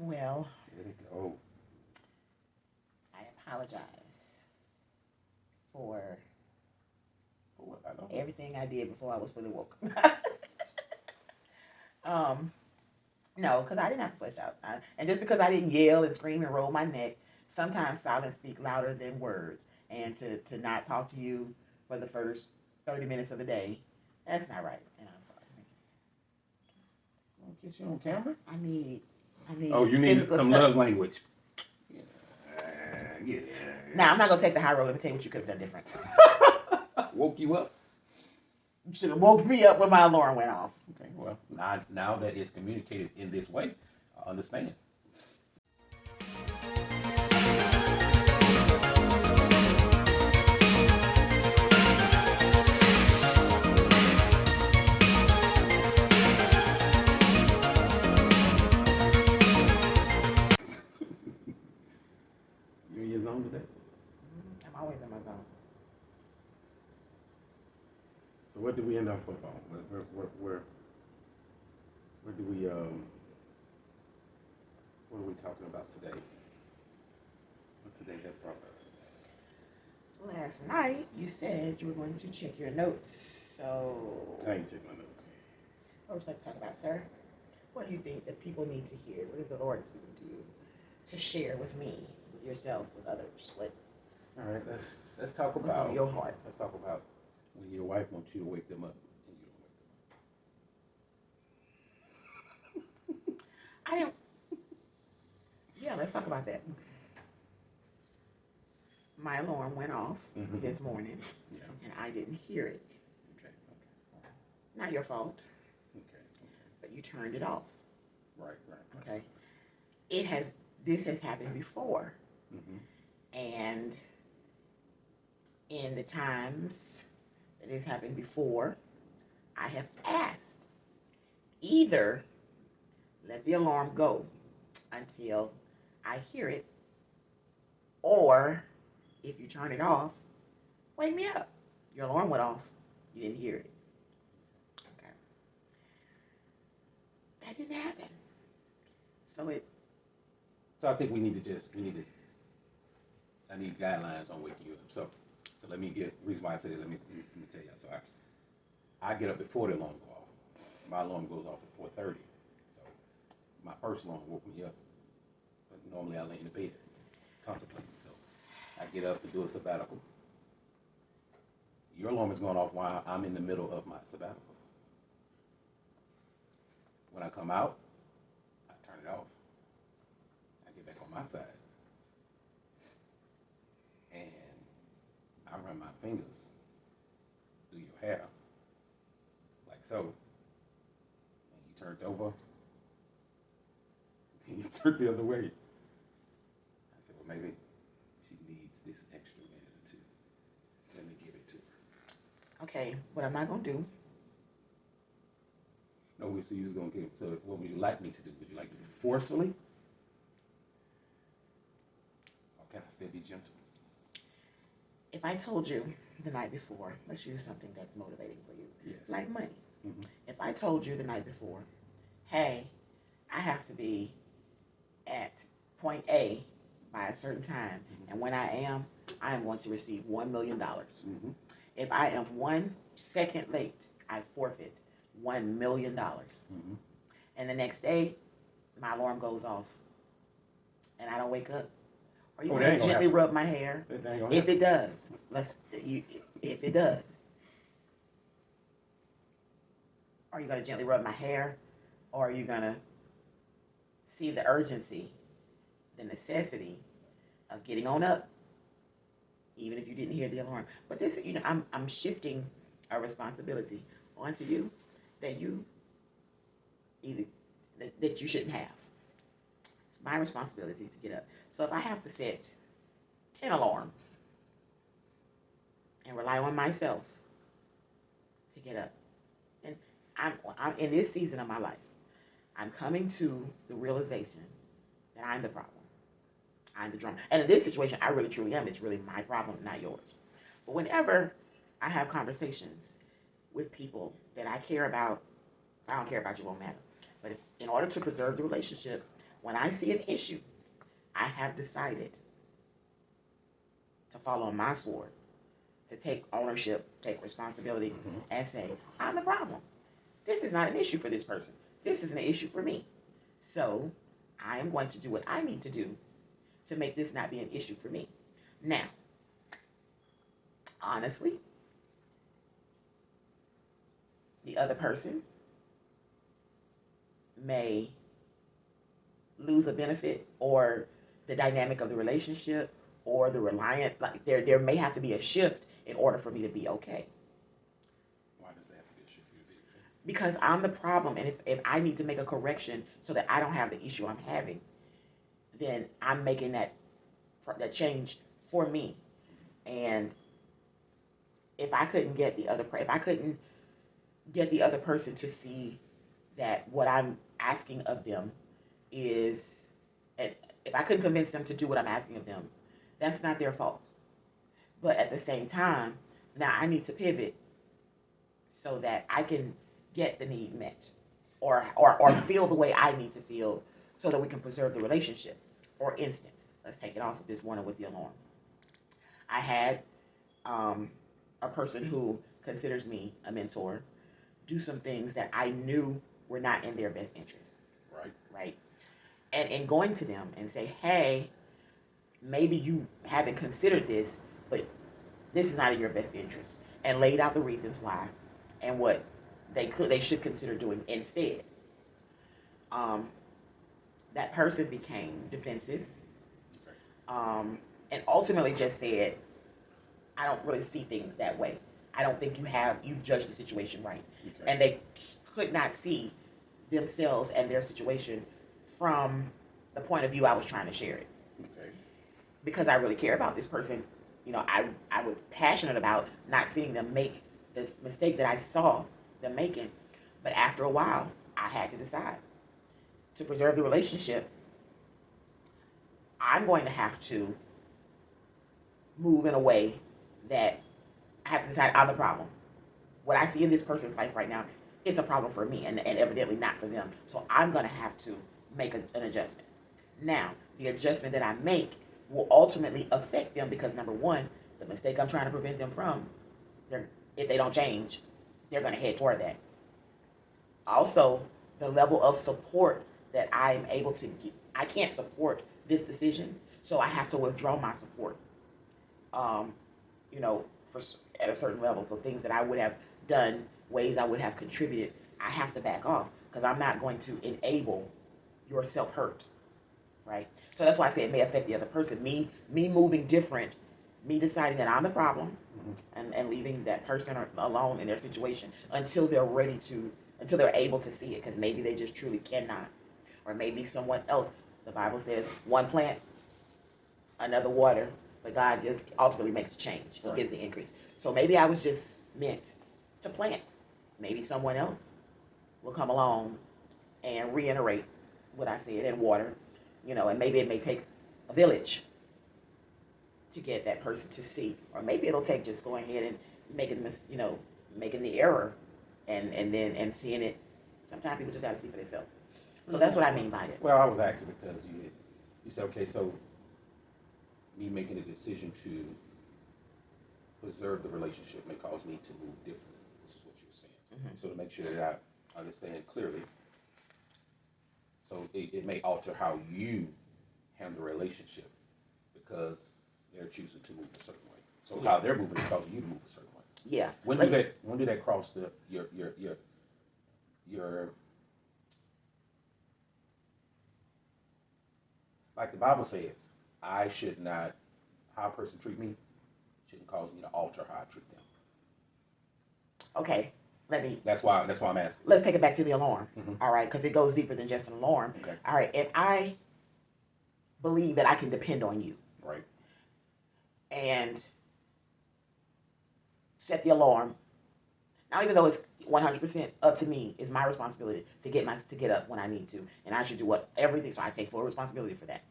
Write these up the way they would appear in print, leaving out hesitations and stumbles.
Well, Let it go. I apologize for For what? I don't know. everything I did before I was fully woke. um, no, because I didn't have to flesh out. And just because I didn't yell and scream and roll my neck, sometimes silence speaks louder than words. And to not talk to you for the first 30 minutes of the day, that's not right. And I'm sorry. Want to kiss you on camera? I need. Oh, you need some touch. love language. Yeah. Now, I'm not going to take the high road. Let me tell you what you could have done different. Woke you up? You should have woke me up when my alarm went off. Okay, well, now that it's communicated in this way, I understand. You in your zone today? I'm always in my zone. So what did we end our football? Where do we what are we talking about today? What today that brought us? Last night, you said you were going to check your notes. So, I ain't checked my notes. what would you like to talk about, sir? What do you think that people need to hear? What is the Lord speaking to you to share with me, with yourself, with others? All right, let's talk What's about on your heart? Let's talk about when your wife wants you to wake them up and you don't wake them up. I didn't. Yeah, let's talk about that. My alarm went off this morning, Yeah. and I didn't hear it. Okay. Not your fault, Okay. but you turned it off. Right. Okay. This has happened before. And in the times that it's happened before, I have asked either let the alarm go until I hear it, or if you turn it off, wake me up. Your alarm went off. You didn't hear it. Okay. That didn't happen. So I think we need to I need guidelines on waking you up. So let me get reason why I said it. Let me tell you. So I get up before the alarm goes off. My alarm goes off at 4:30. So my first alarm woke me up. But normally I lay in the bed contemplating. So I get up to do a sabbatical. Your alarm is going off while I'm in the middle of my sabbatical. When I come out, I turn it off. I get back on my side. And I run my fingers through your hair, like so. And you turned over, and you turned the other way. I said, well, maybe she needs this extra minute or two. Let me give it to her. okay, what am I going to do? No, so you was going to give, so what would you like me to do? Would you like to do it forcefully? Or can I still be gentle? If I told you the night before, let's use something that's motivating for you, Yes. like money. If I told you the night before, hey, I have to be at point A by a certain time, and when I am going to receive $1 million. If I am 1 second late, I forfeit $1 million. And the next day, my alarm goes off, and I don't wake up. Are you going to gently rub my hair? If it does, if it does, are you going to gently rub my hair, or are you going to see the urgency, the necessity of getting on up, even if you didn't hear the alarm? But this, I'm shifting a responsibility onto you that you that you shouldn't have. It's my responsibility to get up. So if I have to set 10 alarms and rely on myself to get up, and I'm in this season of my life, I'm coming to the realization that I'm the problem. I'm the drama. And in this situation, I really truly am. It's really my problem, not yours. But whenever I have conversations with people that I care about, if I don't care about you, it won't matter. But in order to preserve the relationship, when I see an issue, I have decided to fall on my sword, to take ownership, take responsibility, and say, I'm the problem. This is not an issue for this person. This is an issue for me. So I am going to do what I need to do to make this not be an issue for me. Now, honestly, the other person may lose a benefit, or the dynamic of the relationship, or the reliant, like there may have to be a shift in order for me to be okay. Why does that have to be a shift for you to be okay? Because I'm the problem, and if I need to make a correction so that I don't have the issue I'm having, then I'm making that change for me. And if I couldn't get the other person to see that what I'm asking of them is, and if I couldn't convince them to do what I'm asking of them, that's not their fault. But at the same time, now I need to pivot so that I can get the need met, or feel the way I need to feel, so that we can preserve the relationship. For instance, let's take it off of this one with the alarm. I had a person who considers me a mentor do some things that I knew were not in their best interest. Right. And in going to them and say, hey, maybe you haven't considered this, but this is not in your best interest, and laid out the reasons why and what they should consider doing instead. That person became defensive, and ultimately just said, I don't really see things that way. I don't think you judged the situation right. Okay. And they could not see themselves and their situation from the point of view I was trying to share it. Okay. Because I really care about this person, I was passionate about not seeing them make the mistake that I saw them making. But after a while, I had to decide, to preserve the relationship, I'm going to have to move in a way that I have to decide I'm the problem. What I see in this person's life right now, it's a problem for me, and evidently not for them. So I'm going to have to make an adjustment. Now, the adjustment that I make will ultimately affect them, because number one, the mistake I'm trying to prevent them from, if they don't change, they're going to head toward that. Also, the level of support that I'm able to get, I can't support this decision, so I have to withdraw my support. For at a certain level, so things that I would have done, ways I would have contributed, I have to back off, because I'm not going to enable your self-hurt, right? So that's why I say it may affect the other person. Me moving different, me deciding that I'm the problem, and leaving that person alone in their situation until they're able to see it, because maybe they just truly cannot. Or maybe someone else, the Bible says, one plant, another water, but God just ultimately makes the change. He gives the increase. So maybe I was just meant to plant. Maybe someone else will come along and reiterate what I said and water, and maybe it may take a village to get that person to see, or maybe it'll take just going ahead and making the error, and seeing it. Sometimes people just got to see for themselves. So that's what I mean by it. Well, I was asking because you said, okay, so me making a decision to preserve the relationship may cause me to move differently. This is what you're saying. So to make sure that I understand clearly, so it may alter how you handle the relationship, because they're choosing to move a certain way. So how they're moving is causing you to move a certain way. Yeah. When do that cross your like the Bible says, how a person treat me shouldn't cause me to alter how I treat them. Okay. That's why I'm asking. Let's take it back to the alarm. All right, because it goes deeper than just an alarm. Okay. All right. If I believe that I can depend on you, Right, and set the alarm. Now, even though it's 100% up to me, it's my responsibility to get up when I need to, and I should do everything. So I take full responsibility for that.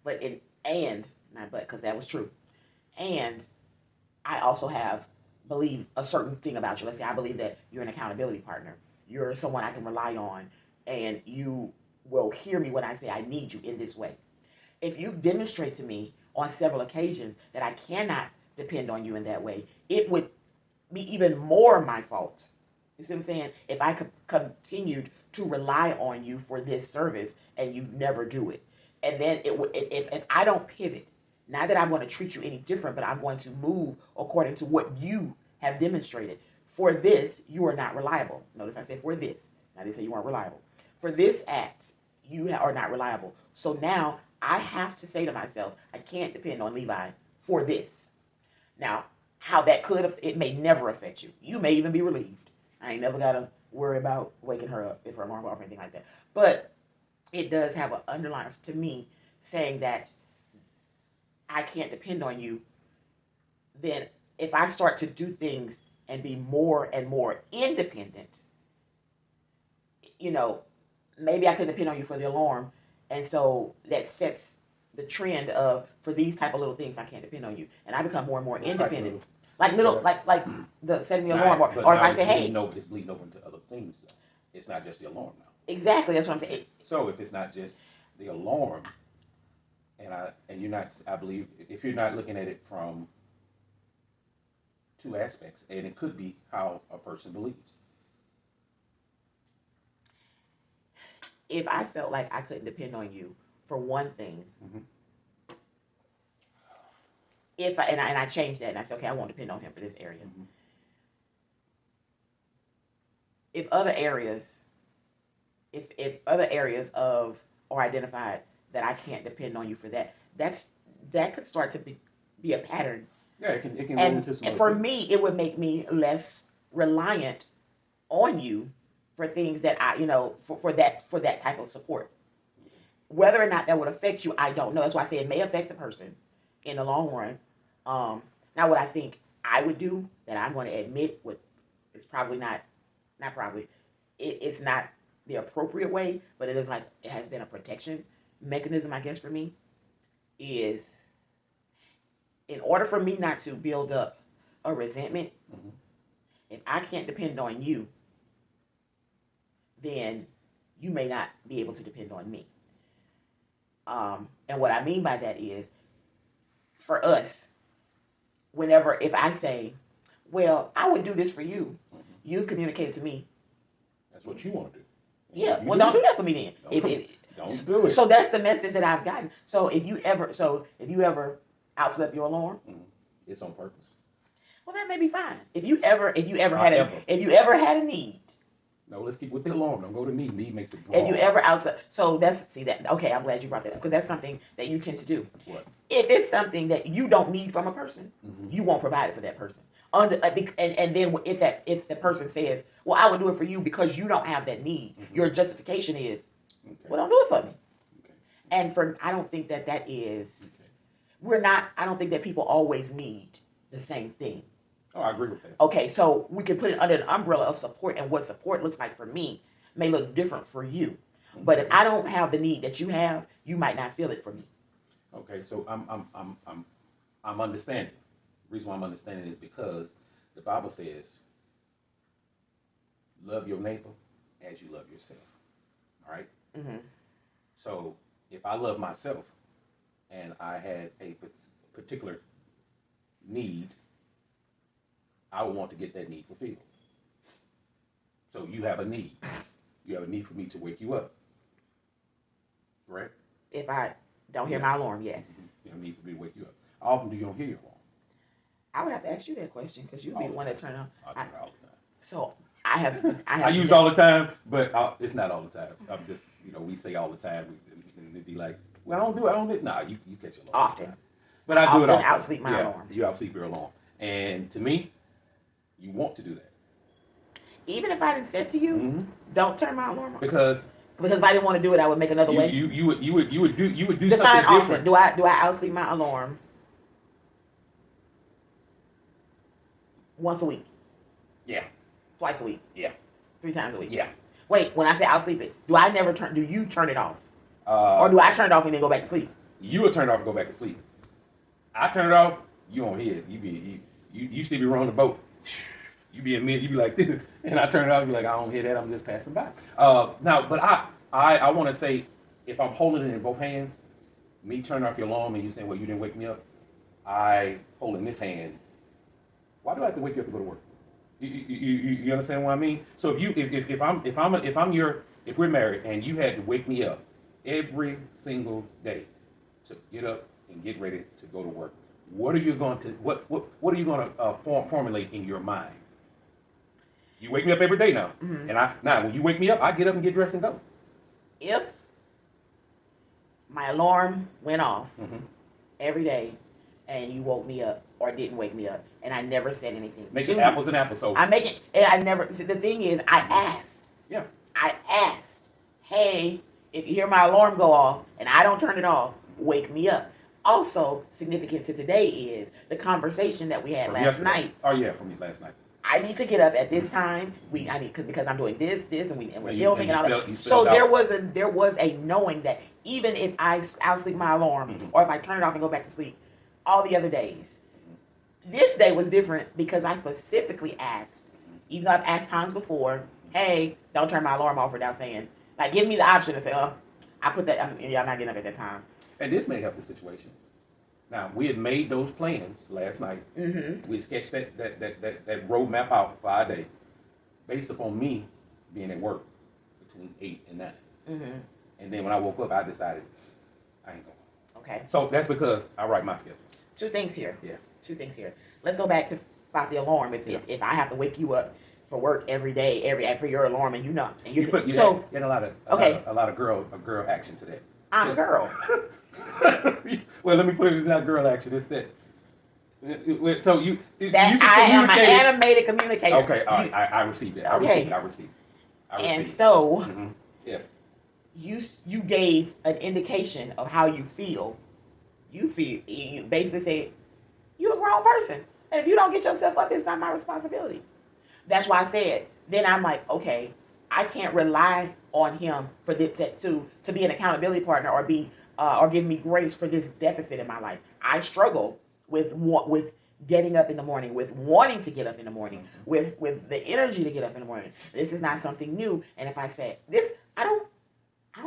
Because that was true, and I also believe a certain thing about you. Let's say I believe that you're an accountability partner. You're someone I can rely on, and you will hear me when I say I need you in this way. If you demonstrate to me on several occasions that I cannot depend on you in that way, it would be even more my fault. You see what I'm saying? If I could continued to rely on you for this service and you never do it, and then if I don't pivot, not that I'm going to treat you any different, but I'm going to move according to what you have demonstrated. For this, you are not reliable. Notice I said for this. I didn't say you weren't reliable. For this act, you are not reliable. So now I have to say to myself, I can't depend on Levi for this. Now, how that could, it may never affect you. You may even be relieved. I ain't never got to worry about waking her up if her alarm off or anything like that. But it does have an underline to me saying that I can't depend on you. Then if I start to do things and be more and more independent, maybe I can depend on you for the alarm. And so that sets the trend of, for these type of little things, I can't depend on you. And I become more and more independent. Like the setting the alarm, or if I say, hey. It's bleeding over into other things. Though. It's not just the alarm now. Exactly, that's what I'm saying. So if it's not just the alarm, and you're not, I believe, if you're not looking at it from two aspects, and it could be how a person believes. If I felt like I couldn't depend on you for one thing, and I changed that and I said, okay, I won't depend on him for this area. If other areas of or identified that I can't depend on you for that could start to be a pattern. Yeah, it can. And for me, it would make me less reliant on you for things that I, for that type of support. Whether or not that would affect you, I don't know. That's why I say it may affect the person in the long run. Now, what I think I would do, that I'm going to admit, it's probably it's not the appropriate way, but it is like, it has been a protection mechanism, I guess, for me, is in order for me not to build up a resentment, if I can't depend on you, then you may not be able to depend on me. And what I mean by that is, for us, if I say, well, I would do this for you, you've communicated to me. That's what you want to do. Yeah, well, don't do that for me then. Don't do it. So that's the message that I've gotten. So if you ever outslept your alarm, it's on purpose. Well, that may be fine. If you ever had a need. No, let's keep with the alarm. Don't go to need. Need makes it broad. If you ever outslept, so okay, I'm glad you brought that up, because that's something that you tend to do. What? If it's something that you don't need from a person, you won't provide it for that person. And then if the person says, well, I would do it for you because you don't have that need, your justification is, well, don't do it for me. Okay. And I don't think that is, I don't think that people always need the same thing. Oh, I agree with that. Okay, so we can put it under an umbrella of support, and what support looks like for me may look different for you. But if I don't have the need that you have, you might not feel it for me. Okay, so I'm understanding. The reason why I'm understanding is because the Bible says, love your neighbor as you love yourself. All right? So if I love myself and I had a particular need, I would want to get that need fulfilled. So you have a need. You have a need for me to wake you up. Correct? If I don't hear my alarm, yes. You have a need for me to wake you up. How often do you don't hear your alarm? I would have to ask you that question, because you'll be the one that turn on. I turn it all the time. So I have. I use all the time, but it's not all the time. I'm just, we say all the time, and it'd be like, well, I don't do it. Nah, you catch your alarm. Often. But I do it often. Outsleep my alarm. You outsleep your alarm. And to me, you want to do that. Even if I didn't say to you, don't turn my alarm on. Because if I didn't want to do it, I would make another way. You would do Define something often. different. Do I outsleep my alarm once a week? Yeah. Twice a week? Yeah. 3 times a week? Yeah. Wait, when I say outsleep it, do you turn it off? Or do I turn it off and then go back to sleep? You would turn it off and go back to sleep. I turn it off, you don't hear it. You still be rowing the boat. You be like this, and I turn it off, you be like, I don't hear that, I'm just passing by. But I want to say, if I'm holding it in both hands, me turning off your alarm and you saying, well, you didn't wake me up, I holding this hand. Why do I have to wake you up to go to work? You understand what I mean? So if we're married and you had to wake me up every single day to get up and get ready to go to work, what are you going to formulate in your mind? You wake me up every day now, Mm-hmm. and when you wake me up, I get up and get dressed and go. If my alarm went off Mm-hmm. every day and you woke me up or didn't wake me up and I never said anything Make to it you, apples and apples. So I make it, and I never, see, the thing is, I asked. yeah, I asked, hey, if you hear my alarm go off and I don't turn it off, wake me up. Also, significant to today is the conversation that we had from last yesterday. night. Oh yeah, from last night. I need to get up at this time. Because I'm doing this, and we're And filming and all that. you So spelled there was a knowing that even if I'll sleep my alarm Mhm. or if I turn it off and go back to sleep, all the other days. This day was different because I specifically asked, even though I've asked times before, hey, don't turn my alarm off without saying, like, give me the option to say, oh, I put that, y'all not getting up at that time. And this may help the situation. Now, we had made those plans last night. Mm-hmm. We sketched that roadmap out for our day based upon me being at work between 8 and 9. Mm-hmm. And then when I woke up, I decided I ain't going. Okay. So that's because I write my schedule. Two things here. Yeah. Let's go back to about the alarm. If I have to wake you up for work every day, for your alarm, and you know, and You had a lot of girl action to that. I'm a girl. Well, let me put it in that girl action. It's that. So you I am an animated communicator. Okay, all right. I received it. I received it. And so, mm-hmm. Yes, you gave an indication of how you feel. You basically said, you're a grown person. And if you don't get yourself up, it's not my responsibility. That's why I said, then I'm like, okay, I can't rely on him for this to be an accountability partner or give me grace for this deficit in my life. I struggle with getting up in the morning, with wanting to get up in the morning, with the energy to get up in the morning. This is not something new. And if I say this, I don't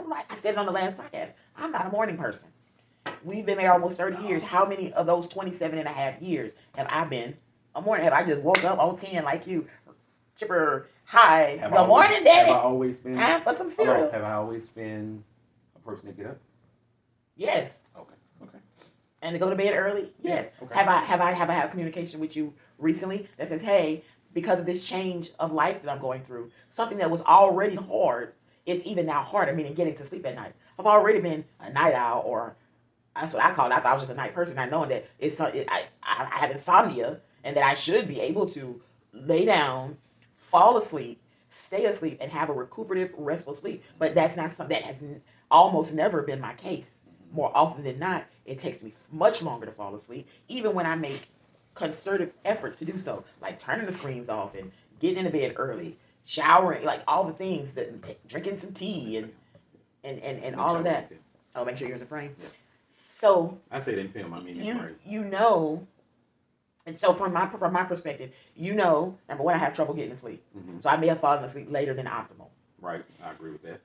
like, I said it on the last podcast, I'm not a morning person. We've been married almost 30 years. How many of those 27 and a half years have I been a morning? Have I just woke up on 10 like you? Chipper, hi, good morning, Daddy. Have I always been? Time for some cereal. Have I always been a person to get up? Yes. Okay. And to go to bed early? Yes. Okay. Have I had communication with you recently that says, hey, because of this change of life that I'm going through, something that was already hard is even now harder, meaning getting to sleep at night. I've already been a night owl, or that's what I call it. I thought I was just a night person, not knowing that I have insomnia and that I should be able to lay down, fall asleep, stay asleep, and have a recuperative, restful sleep. But that's not something that has almost never been my case. More often than not, it takes me much longer to fall asleep, even when I make concerted efforts to do so, like turning the screens off and getting into bed early, showering, like all the things, drinking some tea and all of that. Oh, make sure yours are framed. Yeah. So I say it in film. I mean, you know, and so from my perspective, number one, I have trouble getting to sleep. Mm-hmm. So I may have fallen asleep later than optimal. Right, I agree with that.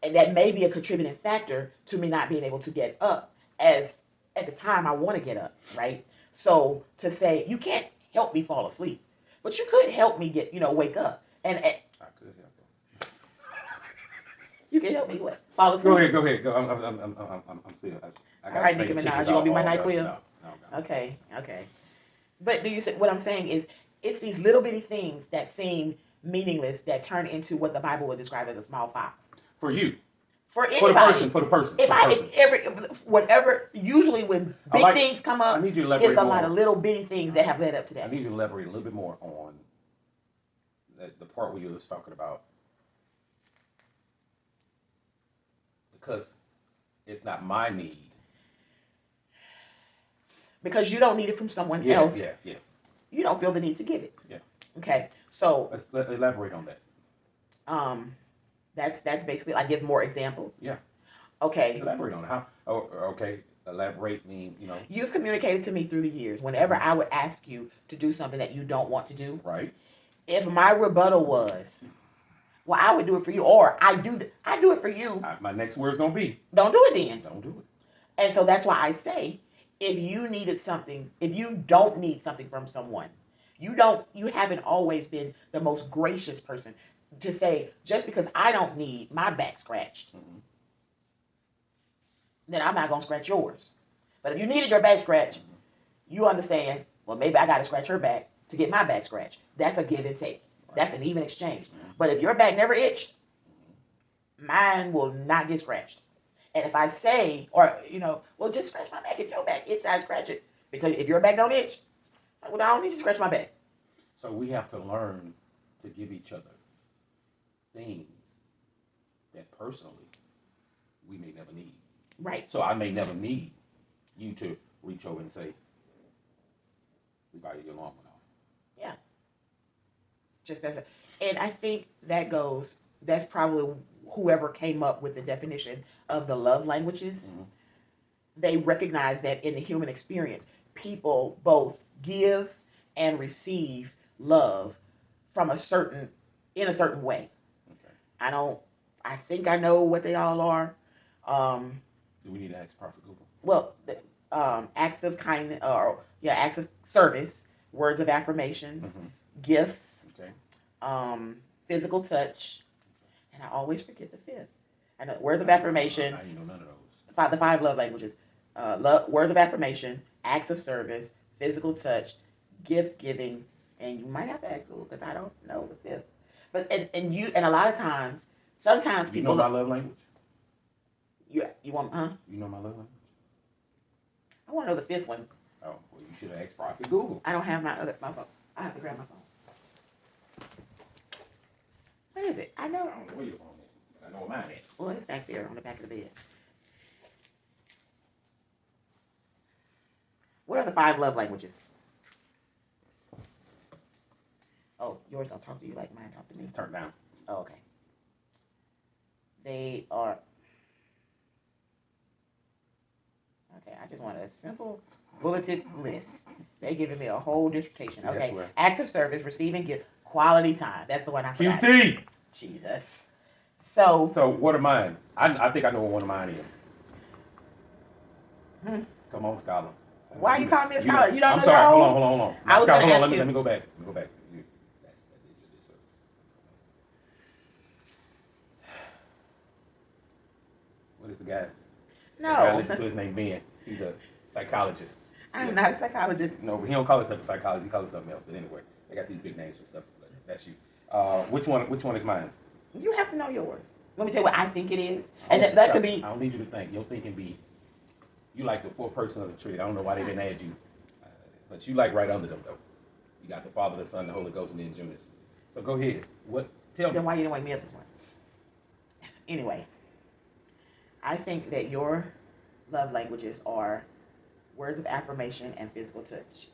And that may be a contributing factor to me not being able to get up as at the time I want to get up, right? So to say you can't help me fall asleep, but you could help me wake up. And I could help you. You can help me fall asleep. Go ahead. I'm still. All right, Nicki Minaj, you gonna be my NyQuil? No. Okay. But what I'm saying is, it's these little bitty things that seem meaningless that turn into what the Bible would describe as a small fox. For you. For anybody. For the person. Whatever. Usually when big things come up, I need you to elaborate it's a more. lot of little bitty things that have led up to that. I need you to elaborate a little bit more on the part where you was talking about, because it's not my need. Because you don't need it from someone else. Yeah. You don't feel the need to give it. Yeah. Okay. So let's elaborate on that. That's basically, I give more examples. Yeah. Okay. Elaborate on it. How? Oh, okay. Elaborate mean, You've communicated to me through the years. Whenever I would ask you to do something that you don't want to do. Right. If my rebuttal was, Well, I would do it for you, or I do it for you. My next word's gonna be, don't do it then. Don't do it. And so that's why I say, if you needed something, if you don't need something from someone, you haven't always been the most gracious person to say, just because I don't need my back scratched, then I'm not gonna scratch yours. But if you needed your back scratched, you understand, well, maybe I gotta scratch her back to get my back scratched. That's a give and take. That's an even exchange. But if your back never itched, mine will not get scratched. And if I say, or, well, just scratch my back. If your back itches, I scratch it. Because if your back don't itch, well, I don't need you to scratch my back. So we have to learn to give each other things that personally we may never need. Right. So I may never need you to reach over and say, we got your alarm went off. Yeah. Just as and I think that's probably whoever came up with the definition of the love languages. Mm-hmm. They recognize that in the human experience, people both give and receive love in a certain way. Okay. I think I know what they all are. Do we need to ask Prophet Google? Well, acts of kindness, acts of service, words of affirmations, gifts, physical touch, and I always forget the fifth. I know words of affirmation. I know none of those. The five love languages: words of affirmation, acts of service, physical touch, gift giving, and you might have to ask Google because I don't know the fifth. But and a lot of times, sometimes people. You know my love language. You want, huh? You know my love language? I want to know the fifth one. Oh, well, you should have asked Prophet Google. I don't have my phone. I have to grab my phone. What is it? I know. I don't know where your phone is. I know where mine is. Well, it's back there on the back of the bed. What are the five love languages? Oh, yours don't talk to you like mine talk to me. It's turned down. Oh, okay. They are. Okay, I just want a simple bulleted list. They're giving me a whole dissertation. Okay, acts of service, receiving gift, quality time. That's the one I forgot. QT! Jesus. So what are mine? I think I know what one of mine is. Come on, Scholar. Why are you calling me a scholar? You don't know. I'm sorry. Hold on. I was Scholar, going to ask hold on. you. Let me go back. What is the guy? No. The guy I listen to his name Ben. He's a psychologist. I'm not a psychologist. No, but he don't call himself a psychologist. He calls himself something else. But anyway, they got these big names for stuff. But that's you. Which one is mine? You have to know yours. Let me tell you what I think it is. And that could be. I don't need you to think. Your thinking be, you like the fourth person of the tree. I don't know why they didn't add you. But you like right under them, though. You got the Father, the Son, the Holy Ghost, and then Jonas. So go ahead. Tell me. Then why you didn't wake me up this morning? Anyway, I think that your love languages are words of affirmation and physical touch.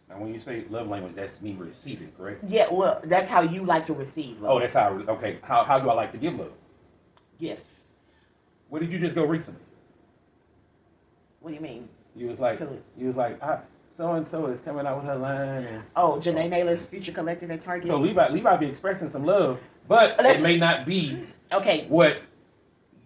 Now, when you say love language, that's me receiving, correct? Yeah, well, that's how you like to receive love. Oh, that's how. Okay, how do I like to give love? Gifts. Where did you just go recently? What do you mean? You was like, so and so is coming out with her line. And, Janae Naylor's Future Collective at Target. So Levi be expressing some love, but it may not be what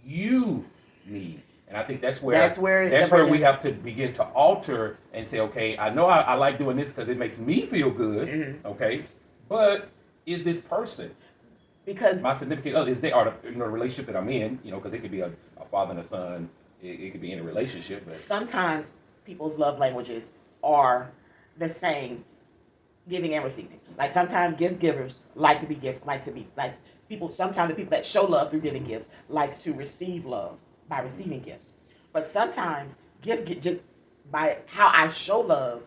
you need. And I think that's where we have to begin to alter and say, okay, I know I like doing this because it makes me feel good, okay, but is this person, because my significant other, is they are the relationship that I'm in, because it could be a father and a son, it could be in a relationship. But sometimes people's love languages are the same, giving and receiving. Like sometimes gift givers like to be people. Sometimes the people that show love through giving gifts likes to receive love by receiving gifts. But sometimes just by how I show love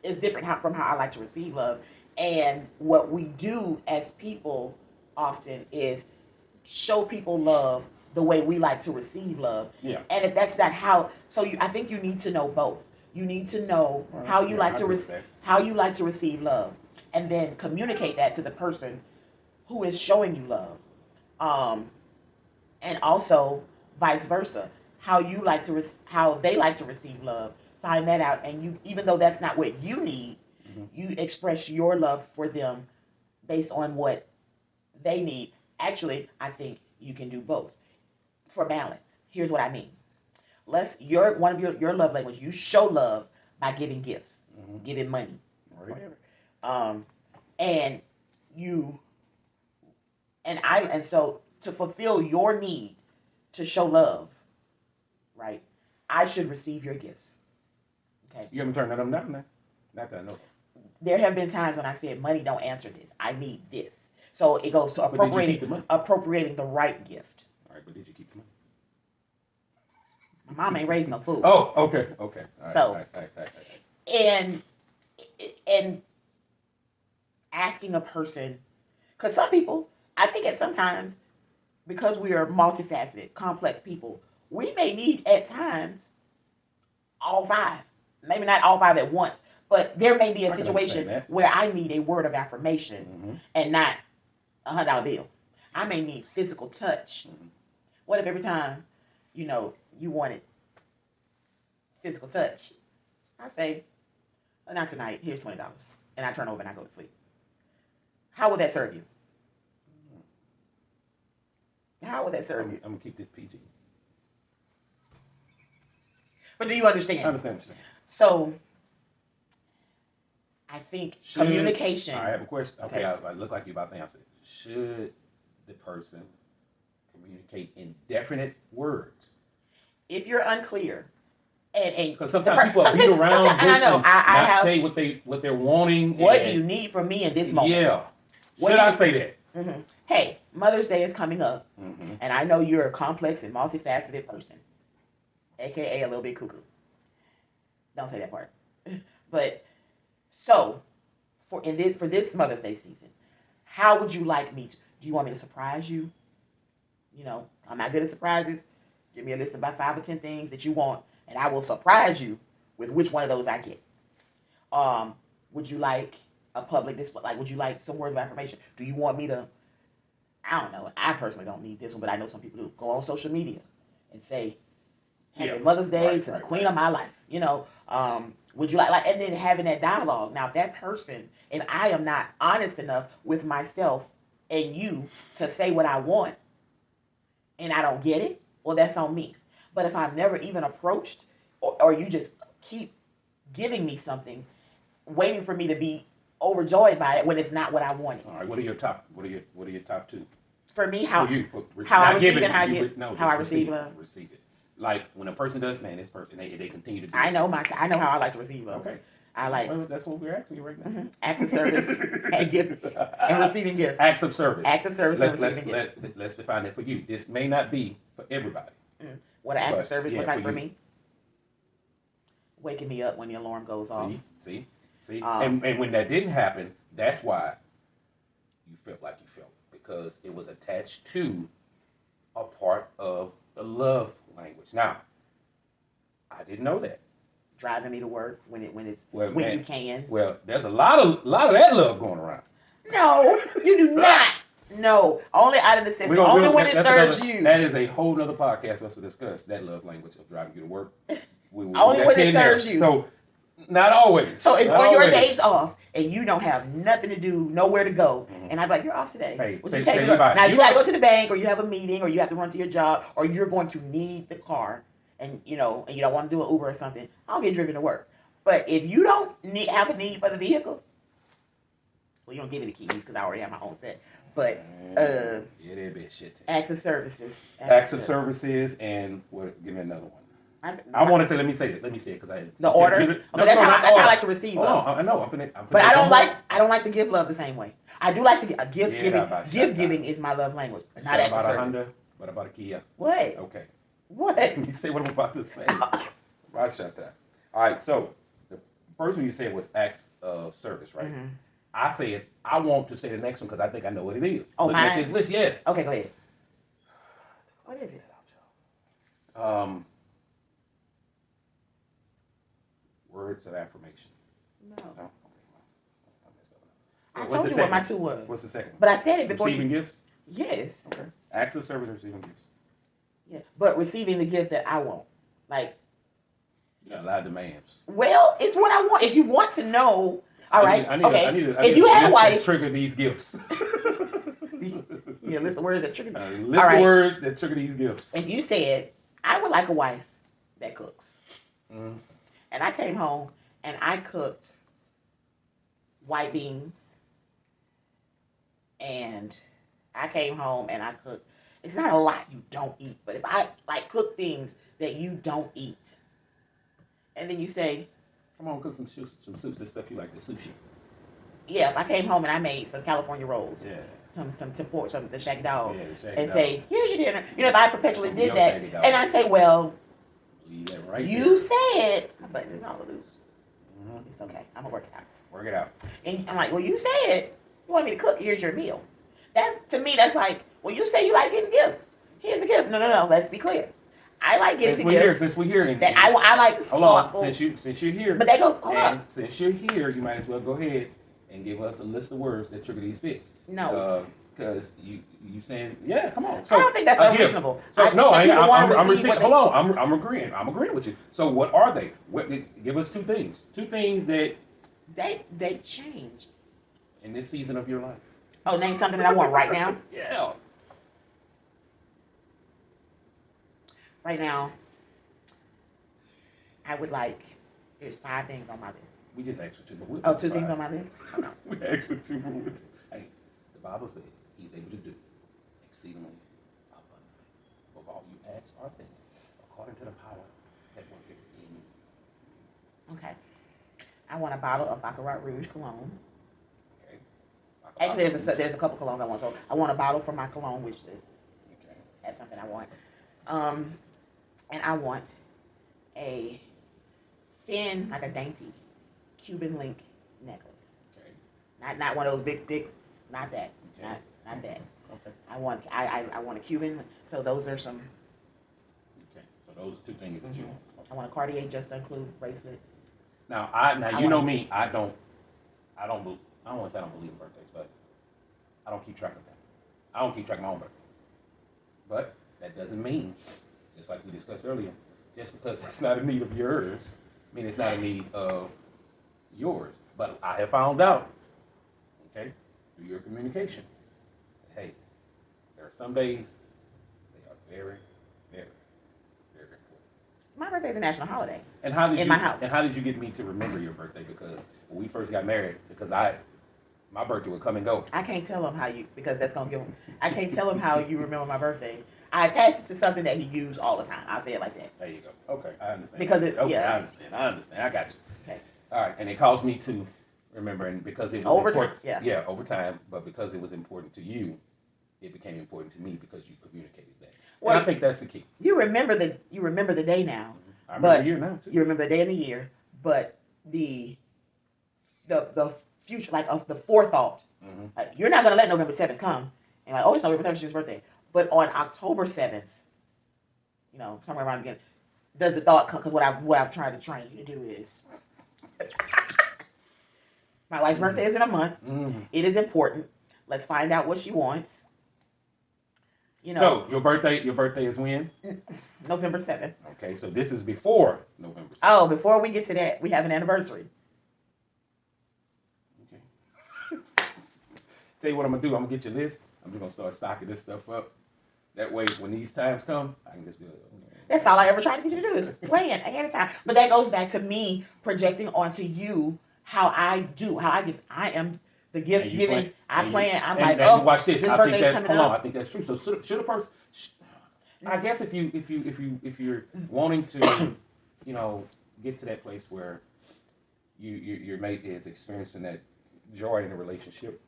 is different from how I like to receive love. And what we do as people often is show people love the way we like to receive love. Yeah. And if that's not how, I think you need to know both. You need to know how you like to receive love, and then communicate that to the person who is showing you love, and also vice versa. How they like to receive love. Find that out, and you, even though that's not what you need, you express your love for them based on what they need. Actually, I think you can do both for balance. Here's what I mean. One of your love language. You show love by giving gifts, giving money, whatever. And you and so to fulfill your need to show love, right? I should receive your gifts. Okay. You haven't turned none of them down now. Not that I know. There have been times when I said, money don't answer this. I need this. So it goes to appropriating the right gift. All right, but did you keep the money? My mom ain't raised no food. Oh, okay. All right, So, all right. And asking a person, because some people, I think at sometimes, because we are multifaceted, complex people, we may need at times all five. Maybe not all five at once, but there may be a situation where I need a word of affirmation and not $100 bill. I may need physical touch. What if every time, you wanted physical touch, I say, not tonight, here's $20. And I turn over and I go to sleep. How would that serve you? How would that serve you? I'm going to keep this PG. But do you understand? I understand what you're saying. So, I think communication. I have a question. Okay, I look like you're about to answer. Should the person communicate in definite words? If you're unclear, and because sometimes people beat around bush and not say what they're wanting. What do you need from me in this moment? Yeah. Should I say that? Mm-hmm. Hey, Mother's Day is coming up, and I know you're a complex and multifaceted person, aka a little bit cuckoo. Don't say that part. But so for this Mother's Day season, how would you like me to? Do you want me to surprise you? I'm not good at surprises. Give me a list of about 5 or 10 things that you want, and I will surprise you with which one of those I get. Would you like a public display? Like, would you like some words of affirmation? Do you want me to? I don't know. I personally don't need this one, but I know some people do. Go on social media and say, Happy Mother's Day to the queen of my life. Would you like, and then having that dialogue. Now, if that person, if I am not honest enough with myself and you to say what I want, and I don't get it, well, that's on me. But if I've never even approached, or you just keep giving me something, waiting for me to be overjoyed by it when it's not what I wanted. All right, what are your top two? For me, how I receive it, how I receive love. Receive it. Like when a person does, man, this person they continue to do. I know how I like to receive love. Okay. I like. Well, that's what we're asking you right now. Acts of service and gifts and receiving gifts. Acts of service. Acts of service and receiving gifts. Let's define that for you. This may not be for everybody. What an act of service look like for me? Waking me up when the alarm goes off. See, and when that didn't happen, that's why you felt like you felt, because it was attached to a part of the love language. Now, I didn't know that. Driving me to work when you can. Well, there's a lot of that love going around. No, you do not. No, only out of necessity. Only when it serves you. That is a whole nother podcast for us to discuss. That love language of driving you to work. Only when it serves you. So, not always. So if on your days off and you don't have nothing to do, nowhere to go, and I'm like, you're off today. Hey, now you gotta go to the bank, or you have a meeting, or you have to run to your job, or you're going to need the car, and you don't want to do an Uber or something. I'll get driven to work. But if you don't have a need for the vehicle, well, you don't give me the keys because I already have my own set. But that'd be a shit. Acts of services. Acts of services, and give me another one. I want to say. Let me say it because the order. That's how I like to receive love. I know. But I don't like to give love the same way. I do like to give gift giving. Gift giving is my love language, but not acts of service. What about a K.E.Y? What? Okay. What? Let me say what I'm about to say. Right, shut up. All right. So the first one you said was acts of service, right? Mm-hmm. I said I want to say the next one because I think I know what it is. Oh, looking at this list, yes. Okay, go ahead. What is it? Words of affirmation. No. Okay. I told you what my two was. What's the second? But I said it before. Receiving gifts? Yes. Okay. Acts of service, receiving gifts. Yeah, but receiving the gift that I want. Like. You got a lot of demands. Well, it's what I want. If you want to know, all right. I need if you have a wife, trigger these gifts. Yeah, list of words that trigger me. List of words that trigger these gifts. And you said, I would like a wife that cooks. Mm. And I came home and I cooked white beans. And I came home and I cooked. It's not a lot you don't eat, but if I like cook things that you don't eat, and then you say, come on, cook some soups and stuff you like, the sushi. Yeah, if I came home and I made some California rolls, Yeah. some tempura, some the shaggy dog, Yeah, the shaggy and dog. say, here's your dinner. You know, if I perpetually Some did young that, shaggy dog. and I say, well, Leave that right you there. said, but it's all loose. Mhm. It's okay. I'm gonna work it out. Work it out. And I'm like, well, you said you want me to cook. Here's your meal. That's to me. That's like, well, you say you like getting gifts. Here's a gift. No. Let's be clear. I like getting gifts. Since we're here, That I like. Hold on. Since you're here, But they go. Hold on. Since you're here, you might as well go ahead and give us a list of words that trigger these fits. No. Because you saying, yeah, come on. So, I don't think that's unreasonable. So I'm receiving. Hold on, I'm agreeing. I'm agreeing with you. So what are they? Give us two things. Two things that they changed in this season of your life. Oh, name something that I want right now. Yeah. Right now, I would like. There's 5 things on my list. We just asked for 2, but we'll Oh, 2 things on my list. We asked for 2, but hey, the Bible says He's able to do exceedingly abundantly above all you ask or think, according to the power that worketh in you. Okay. I want a bottle of Baccarat Rouge cologne. Okay. Actually, there's a couple colognes I want. So I want a bottle for my cologne wish list. Okay. That's something I want. And I want a thin, like a dainty Cuban link necklace. Okay. Not one of those big, thick. Not that. Okay. Not that. Okay. I want a Cuban. So those are some. Okay. So those are 2 things that you want. Okay. I want a Cartier Just Include bracelet. Now you know me. I don't want to say I don't believe in birthdays, but I don't keep track of that. I don't keep track of my own birthday. But that doesn't mean, just like we discussed earlier, just because that's not a need of yours, I mean it's not a need of yours. But I have found out, okay, through your communication, that, hey, there are some days they are very, very, very important. My birthday is a national holiday. And how did my house. And how did you get me to remember your birthday? Because when we first got married, my birthday would come and go. I can't tell him because that's gonna give him. I can't tell him how you remember my birthday. I attached it to something that he used all the time. I'll say it like that. There you go. Okay, I understand. Because I understand. I got you. Okay. All right, and it caused me to remember, and because it was over important, time. Yeah, over time, but because it was important to you, it became important to me because you communicated that. Well, and I think that's the key. You remember the day now. I remember the year now too. You remember the day and the year, but the future, like of the forethought. Mm-hmm. Like, you're not gonna let November 7th come and like, oh, it's November 7th, birthday. But on October 7th, somewhere around again, does the thought come? Because what I've tried to train you to do is, my wife's birthday is in a month. Mm-hmm. It is important. Let's find out what she wants. So your birthday is when? November 7th. Okay, so this is before November 7th. Oh, before we get to that, we have an anniversary. Okay. Tell you what I'm gonna do. I'm gonna get your list. I'm just gonna start stocking this stuff up. That way, when these times come, I can just be like, okay. That's all I ever try to get you to do is plan ahead of time. But that goes back to me projecting onto you how I am the gift giving. I'm like, oh, watch this. I think that's coming up. I think that's true. So should a person? I guess if you're wanting to, get to that place where your mate is experiencing that joy in the relationship,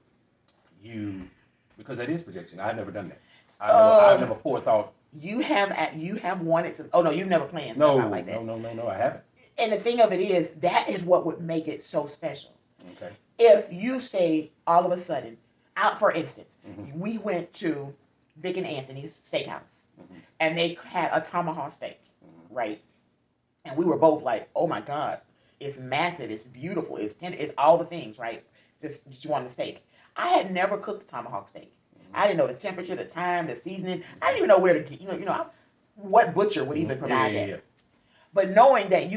because that is projection. I've never done that. I've never forethought. You have wanted to. Oh no, you've never planned. No, like that. No, I haven't. And the thing of it is, that is what would make it so special. Okay. If you say all of a sudden, for instance, Mm-hmm. we went to Vic and Anthony's steakhouse, Mm-hmm. and they had a tomahawk steak, right? And we were both like, "Oh my God, it's massive, it's beautiful, it's tender, it's all the things, right? Just you want the steak." I had never cooked a tomahawk steak. Mm-hmm. I didn't know the temperature, the time, the seasoning. I didn't even know where to get, what butcher would even provide that. But knowing that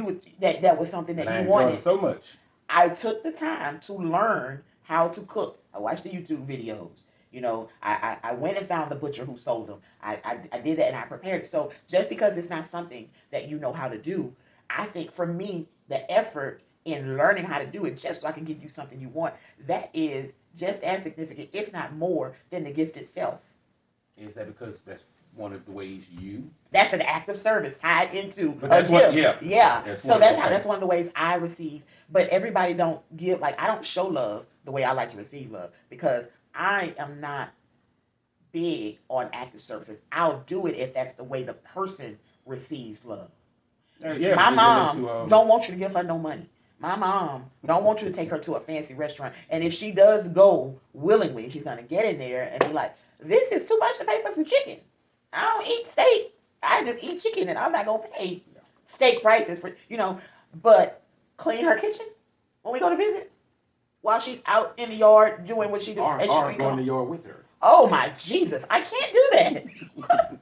that was something that you wanted, so much. I took the time to learn how to cook. I watched the YouTube videos. You know, I went and found the butcher who sold them. I did that and I prepared it. So just because it's not something that you know how to do, I think for me, the effort in learning how to do it just so I can give you something you want, that is just as significant, if not more, than the gift itself. Is that because that's one of the ways you? That's an act of service tied into But that's what, gift. yeah. Yeah. That's So one, that's how okay. that's one of the ways I receive. But everybody don't give, like, I don't show love the way I like to receive love because I am not big on active services. I'll do it if that's the way the person receives love. Yeah, My because you're mom into, don't want you to give her no money. My mom don't want you to take her to a fancy restaurant. And if she does go willingly, she's gonna get in there and be like, "This is too much to pay for some chicken. I don't eat steak. I just eat chicken, and I'm not gonna pay steak prices for But clean her kitchen when we go to visit while she's out in the yard doing what she do. or, And or she going to yard with her. Oh my Jesus, I can't do that.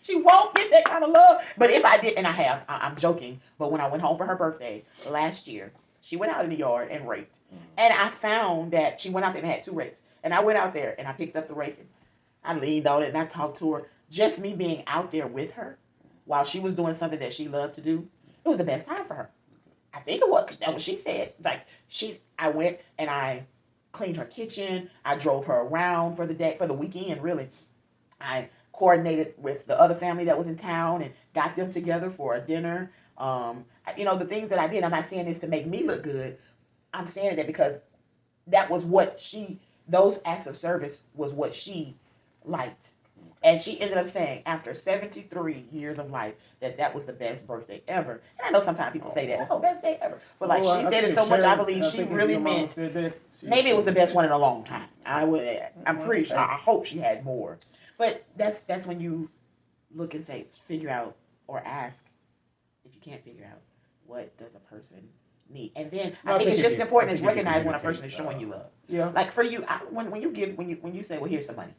She won't get that kind of love. But if I did, and I have, I'm joking, but when I went home for her birthday last year, she went out in the yard and raked. And I found that she went out there and had two rakes. And I went out there and I picked up the rake and I leaned on it and I talked to her. Just me being out there with her while she was doing something that she loved to do, it was the best time for her. I think it was, 'cause that's what she said. Like, I went and I cleaned her kitchen. I drove her around for the day, for the weekend, really. I coordinated with the other family that was in town and got them together for a dinner. The things that I did, I'm not saying this to make me look good. I'm saying that because that was what those acts of service was what she liked. And she ended up saying after 73 years of life that was the best birthday ever. And I know sometimes people say that, oh, best day ever. But like she said it so much, I believe she really meant, maybe it was the best one in a long time. I'm pretty sure, I hope she had more. But that's when you look and say, figure out or ask, if you can't figure out, what does a person need? And then I think it's just important to recognize when a person is showing you love. Yeah. Like for you, when you say, well, here's some money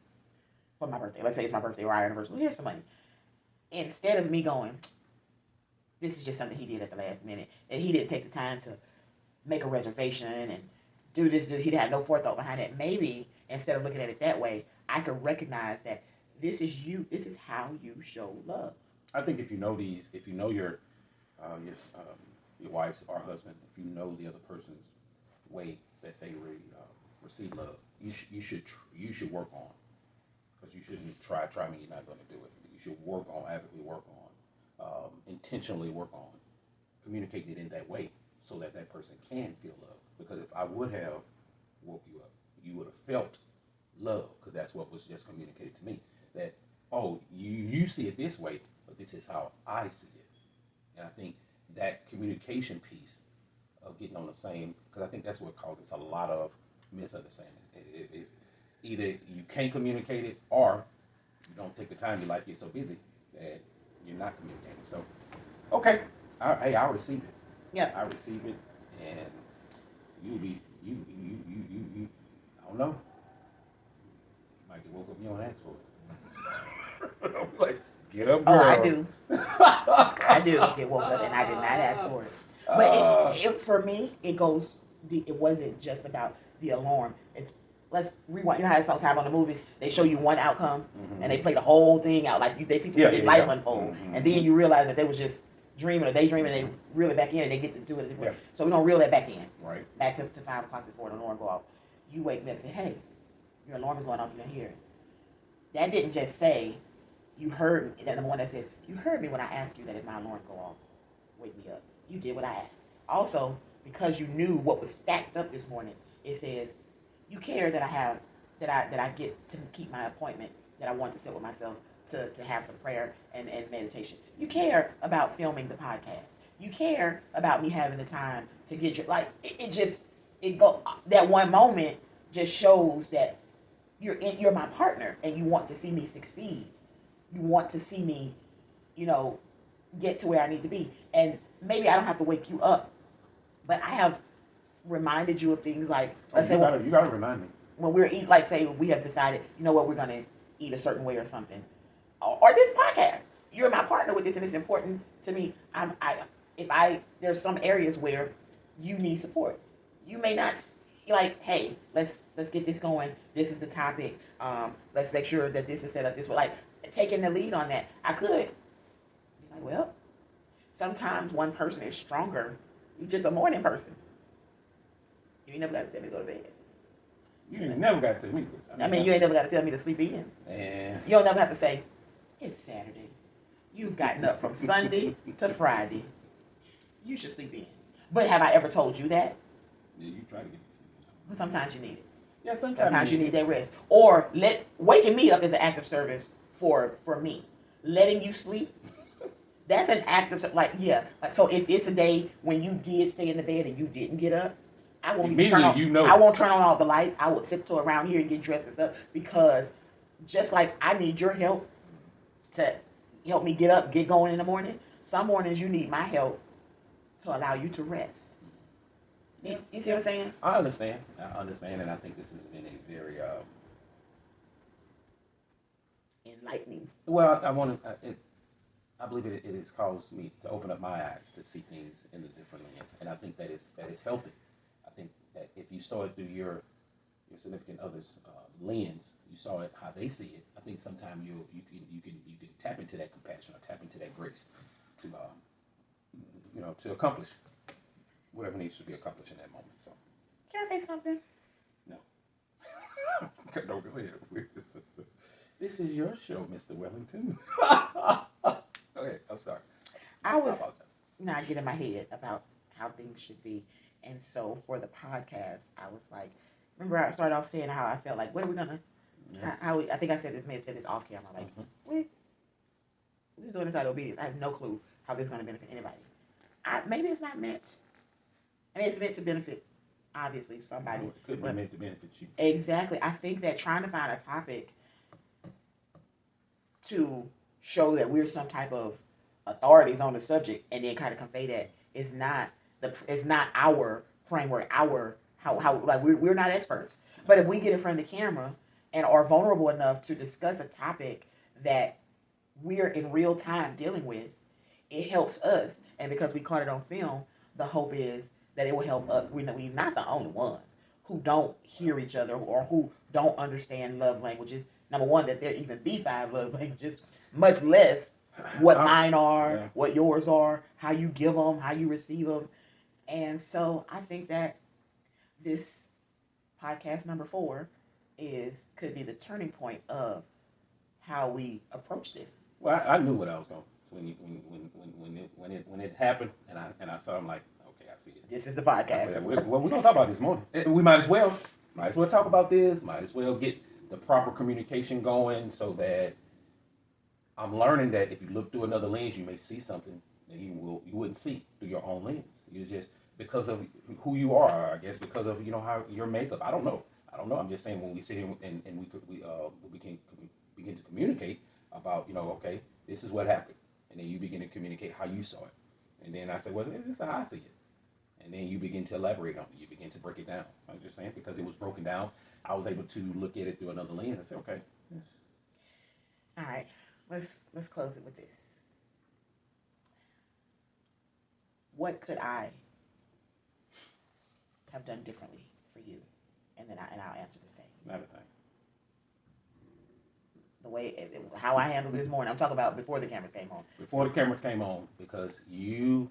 for my birthday. Let's say it's my birthday or our anniversary. Well, here's some money. Instead of me going, this is just something he did at the last minute, and he didn't take the time to make a reservation and do this. He had no forethought behind it. Maybe instead of looking at it that way, I could recognize that this is you. This is how you show love. I think if you know your wife's or husband, if you know the other person's way that they receive love, you should work on, because you shouldn't try me, you're not going to do it. You should actively work on, intentionally work on communicating it in that way so that person can feel love. Because if I would have woke you up, you would have felt love, because that's what was just communicated to me. That, oh, you see it this way, but this is how I see it. And I think that communication piece of getting on the same, because I think that's what causes a lot of misunderstanding. Either you can't communicate it, or you don't take the time. Your life gets so busy that you're not communicating. So, okay, I receive it. Yeah, I receive it, and you. I don't know. You might get woke up and you don't ask for it. Like, get up, girl. Oh, I do. I do get woke up and I did not ask for it. But for me, it wasn't just about the alarm. Let's rewind. You know how sometimes on the movies they show you one outcome and they play the whole thing out, like they see people's life unfold, and then you realize that they was just dreaming or daydreaming, and they reel it back in and they get to do it a different way. So we don't reel that back in. Right. Back to 5 o'clock this morning, the alarm go off. You wake me up and say, hey, your alarm is going off, you don't hear it. That didn't just say, you heard me. That number one that says, you heard me when I asked you that if my alarm go off, wake me up. You did what I asked. Also, because you knew what was stacked up this morning, it says, you care that I get to keep my appointment that I want to sit with myself to have some prayer and meditation. You care about filming the podcast. You care about me having the time to get that one moment just shows that you're my partner and you want to see me succeed. You want to see me, get to where I need to be. And maybe I don't have to wake you up, but I have reminded you of things like, let's say, you gotta remind me when we're eating. Like, say we have decided, we're gonna eat a certain way or something, or this podcast. You're my partner with this, and it's important to me. There's some areas where you need support. You may not, like, hey, let's get this going. This is the topic. Let's make sure that this is set up this way. Like taking the lead on that. I could be like, well, sometimes one person is stronger. You're just a morning person. You ain't never got to tell me to go to bed. You ain't never got to me. I mean, you ain't never got to tell me to sleep in. And You don't never have to say, it's Saturday. You've gotten up from Sunday to Friday. You should sleep in. But have I ever told you that? yeah, you try to get me sleep. But sometimes you need it. Yeah, Sometimes you need that rest. Or waking me up is an act of service for me. Letting you sleep, that's an act of like so if it's a day when you did stay in the bed and you didn't get up, I won't even turn on. I won't turn on all the lights. I will tiptoe around here and get dressed and stuff because just like I need your help to help me get up, get going in the morning. Some mornings you need my help to allow you to rest. You see what I'm saying? I understand, and I think this has been a very enlightening. well. I believe it has caused me to open up my eyes to see things in a different lens, and I think that is healthy. I think that if you saw it through your significant other's lens, you saw it how they see it. I think sometimes you can tap into that compassion or tap into that grace to to accomplish whatever needs to be accomplished in that moment. So, can I say something? no, no, go ahead. This is your show, Mr. Wellington. Okay, I'm sorry. I apologize. Not get in my head about how things should be, and so for the podcast, I was like, remember I started off saying how I felt like, what are we gonna? Yeah. I think I may have said this off camera. Like, we're just doing this out of obedience. I have no clue how this is gonna benefit anybody. Maybe it's not meant. I mean, it's meant to benefit, obviously, somebody. It could be meant to benefit you. Exactly. I think that trying to find a topic to show that we're some type of authorities on the subject and then kind of convey that it's not our framework, our how like we're not experts. But if we get in front of the camera and are vulnerable enough to discuss a topic that we're in real time dealing with, it helps us. And because we caught it on film, the hope is that it will help us. We're not the only ones who don't hear each other or who don't understand love languages. Number one, that there even be 5 love languages, much less what mine are, what yours are, how you give them, how you receive them. And so I think that this podcast number 4 could be the turning point of how we approach this. Well, I knew what I was going when it happened, and I saw him like, okay, I see it. This is the podcast. I said, we're going to talk about this morning. We might as well talk about this. Might as well get the proper communication going so that I'm learning that if you look through another lens, you may see something that you wouldn't see through your own lens. You just because of who you are, I guess, because of how your makeup. I don't know. I'm just saying when we sit here and we can begin to communicate about okay, this is what happened, and then you begin to communicate how you saw it, and then I say, well, this is how I see it, and then you begin to elaborate on it. You begin to break it down. I'm just saying because it was broken down, I was able to look at it through another lens and say, okay. Yes. All right, let's close it with this. What could I have done differently for you? And then I'll answer the same. Not a thing. The way how I handled this morning. I'm talking about before the cameras came on. Before the cameras came on, because you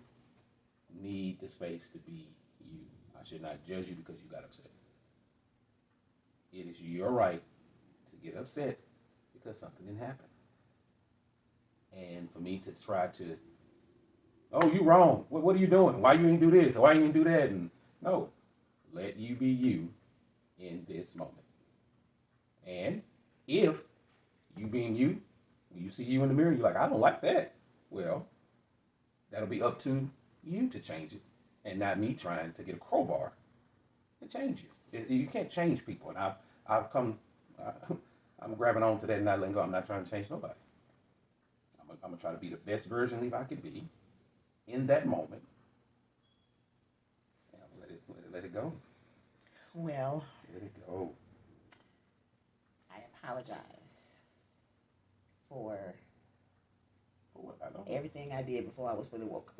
need the space to be you. I should not judge you because you got upset. It is your right to get upset because something didn't happen. And for me to try to, oh, you wrong. What are you doing? Why you didn't do this? Why you didn't do that? And no, let you be you in this moment. And if you being you, when you see you in the mirror, you're like, I don't like that. Well, that'll be up to you to change it and not me trying to get a crowbar to change you. You can't change people. And I'm grabbing on to that and not letting go. I'm not trying to change nobody. I'm going to try to be the best version of I can be in that moment. And let it go. Well, let it go. I apologize for what? I don't everything I did before I was fully woke.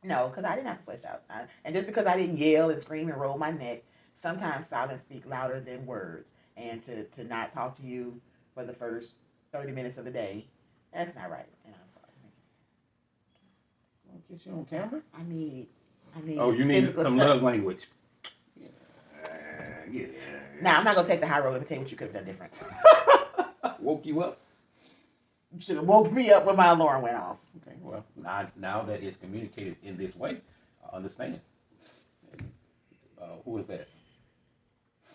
No, because I didn't have to flesh out. And just because I didn't yell and scream and roll my neck, sometimes silence speak louder than words. And to not talk to you for the first 30 minutes of the day, that's not right. And I'm sorry. Get you on camera? I need. Oh, you need physical some touch. love language. Yeah. Now, I'm not going to take the high road. Let me tell you what you could have done different. Woke you up? You should have woke me up when my alarm went off. Okay, well, now that it's communicated in this way, I understand. And, who is that?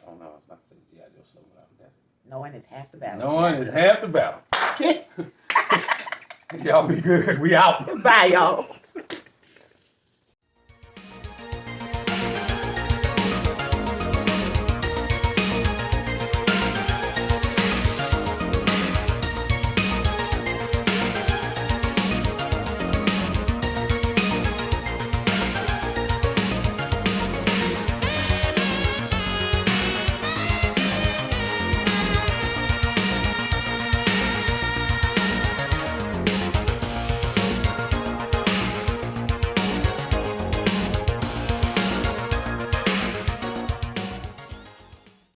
Oh no, I was about to say G.I. Joe slogan out there. Knowing is half the battle. Knowing is half the battle. Y'all be good. We out. Bye, y'all.